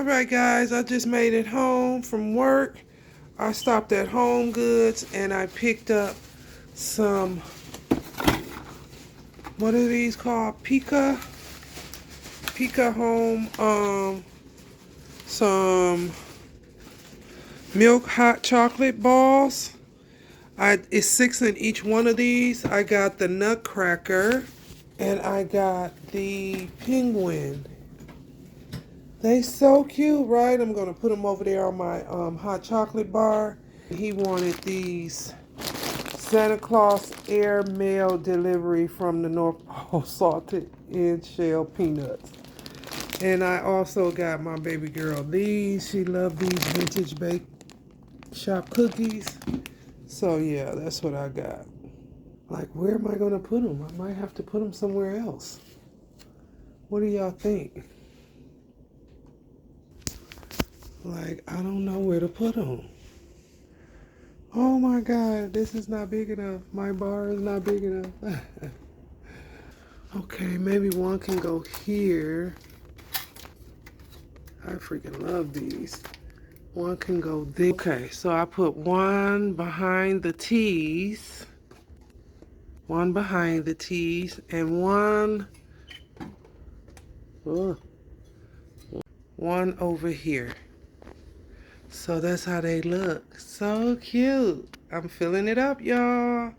Alright guys, I just made it home from work. I stopped at Home Goods and I picked up some, what are these called? Pika Home, some milk hot chocolate balls. It's 6 in each one of these. I got the Nutcracker and I got the penguin. They so cute, right? I'm gonna put them over there on my hot chocolate bar. He wanted these Santa Claus air mail delivery from the North Pole salted shell peanuts. And I also got my baby girl these. She loved these vintage bake shop cookies. So yeah, that's what I got. Like, where am I gonna put them? I might have to put them somewhere else. What do y'all think? Like, I don't know where to put them. Oh my God, this is not big enough. My bar is not big enough. Okay, maybe one can go here. I freaking love these. One can go there. Okay, so I put one behind the T's. One behind the T's and one over here. So that's how they look. So cute. I'm filling it up, y'all.